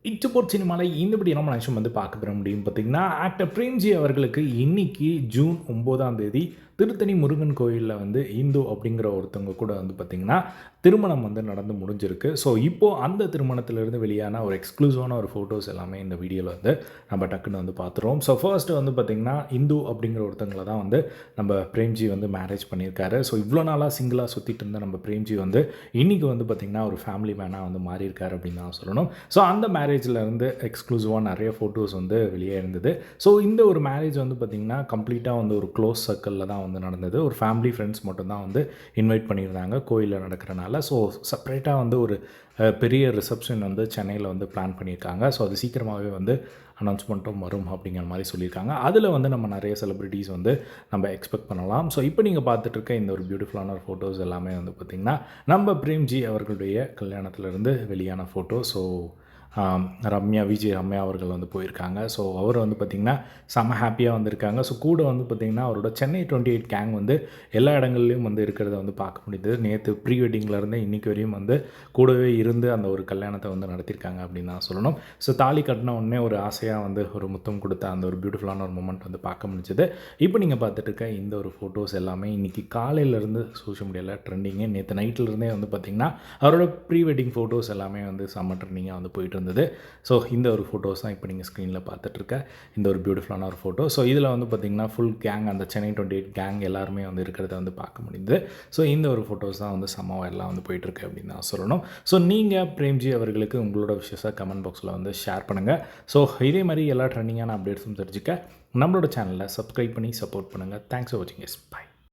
இச்சப்போர்ட் சினிமாவில் இந்தபடி நம்ம நிமிஷம் வந்து பார்க்க பெற முடியும் பார்த்தீங்கன்னா, ஆக்டர் பிரேம்ஜி அவர்களுக்கு இன்னைக்கு ஜூன் 9ஆம் தேதி திருத்தணி முருகன் கோயிலில் வந்து இந்து அப்படிங்கிற ஒருத்தவங்க கூட வந்து பார்த்திங்கன்னா, திருமணம் வந்து நடந்து முடிஞ்சிருக்கு. ஸோ, இப்போது அந்த திருமணத்திலிருந்து வெளியான ஒரு எக்ஸ்க்ளூசிவான ஒரு ஃபோட்டோஸ் எல்லாமே இந்த வீடியோவில் வந்து நம்ம டக்குன்னு வந்து பார்த்துருவோம். ஸோ, ஃபர்ஸ்ட்டு வந்து பார்த்திங்கன்னா, இந்து அப்படிங்கிற ஒருத்தவங்கள தான் வந்து நம்ம பிரேம்ஜி வந்து மேரேஜ் பண்ணியிருக்காரு. ஸோ, இவ்வளோ நாளாக சிங்கிளாக சுற்றிட்டு இருந்த நம்ம பிரேம்ஜி வந்து இன்றைக்கி வந்து பார்த்திங்கன்னா, ஒரு ஃபேமிலி மேனாக வந்து மாறியிருக்காரு அப்படின்னு தான் சொல்லணும். ஸோ, அந்த மேரேஜ்லேருந்து எக்ஸ்க்ளூசிவாக நிறைய ஃபோட்டோஸ் வந்து வெளியே இருந்தது. ஸோ, இந்த ஒரு மேரேஜ் வந்து பார்த்திங்கன்னா, கம்ப்ளீட்டாக வந்து ஒரு க்ளோஸ் சர்க்கிளில் தான் வந்து நடந்தது. ஒரு ஃபேமிலி ஃப்ரெண்ட்ஸ் மட்டும் தான் வந்து இன்வைட் பண்ணியிருந்தாங்க கோயிலில் நடக்கிறனால. ஸோ, செப்பரேட்டாக வந்து ஒரு பெரிய ரிசப்ஷன் வந்து சென்னையில் வந்து பிளான் பண்ணியிருக்காங்க. ஸோ, அது சீக்கிரமாகவே வந்து அனௌன்ஸ்மெண்ட்டும் வரும் அப்படிங்கிற மாதிரி சொல்லியிருக்காங்க. அதில் வந்து நம்ம நிறைய செலிப்ரிட்டிஸ் வந்து நம்ம எக்ஸ்பெக்ட் பண்ணலாம். ஸோ, இப்போ நீங்கள் பார்த்துட்ருக்க இந்த ஒரு பியூட்டிஃபுல்லான ஒரு ஃபோட்டோஸ் எல்லாமே வந்து பார்த்திங்கன்னா, நம்ம பிரேம்ஜி அவர்களுடைய கல்யாணத்திலிருந்து வெளியான ஃபோட்டோ. ஸோ, விஜய் ரம்யா அவர்கள் வந்து போயிருக்காங்க. ஸோ, அவர் வந்து பார்த்திங்கன்னா செம்ம ஹாப்பியாக வந்திருக்காங்க. ஸோ, கூட வந்து பார்த்திங்கன்னா அவரோட சென்னை 28 கேங் வந்து எல்லா இடங்கள்லையும் வந்து இருக்கிறத வந்து பார்க்க முடியுது. நேற்று ப்ரீ வெட்டிங்லேருந்து இன்றைக்கி வரையும் வந்து கூடவே இருந்து அந்த ஒரு கல்யாணத்தை வந்து நடத்தியிருக்காங்க அப்படின்னு தான் சொல்லணும். ஸோ, தாலி கட்டின உடனே ஒரு ஆசையாக வந்து ஒரு முத்தம் கொடுத்த அந்த ஒரு பியூட்டிஃபுல்லான ஒரு மூமெண்ட் வந்து பார்க்க முடிஞ்சது. இப்போ நீங்கள் பார்த்துட்டு இருக்க இந்த ஒரு ஃபோட்டோஸ் எல்லாமே இன்றைக்கி காலையிலேருந்து சோஷியல் மீடியாவில் ட்ரெண்டிங்கு. நேற்று நைட்டிலேருந்தே வந்து பார்த்திங்கன்னா அவரோட ப்ரீ வெட்டிங் ஃபோட்டோஸ் எல்லாமே வந்து செம்ம ட்ரெண்டிங்காக வந்து போயிட்டு இருந்தது. ஸோ, இந்த ஒரு ஃபோட்டோஸ் தான் இப்போ நீங்கள் ஸ்க்ரீனில் பார்த்துட்ருக்க இந்த ஒரு பியூட்டிஃபுல்லான ஒரு ஃபோட்டோ. ஸோ, இதில் வந்து பார்த்திங்கன்னா ஃபுல் கேங் அந்த சென்னை 28 கேங் எல்லாருமே வந்து இருக்கிறத வந்து பார்க்க முடியுது. ஸோ, இந்த ஒரு ஃபோட்டோஸ் தான் வந்து செம்ம வைரலாக வந்து போயிட்டுருக்கு அப்படின்னு தான் சொல்லணும். ஸோ, நீங்கள் பிரேம்ஜி அவர்களுக்கு உங்களோட விஷயத்தை கமெண்ட் பாக்ஸில் வந்து ஷேர் பண்ணுங்கள். ஸோ, இதே மாதிரி எல்லா ட்ரெண்டிங்கான அப்டேட்ஸும் தெரிஞ்சுக்க நம்மளோட சேனலை சப்ஸ்கிரைப் பண்ணி சப்போர்ட் பண்ணுங்கள். தேங்க்ஸ் ஃபார் வாட்சிங். Yes, by.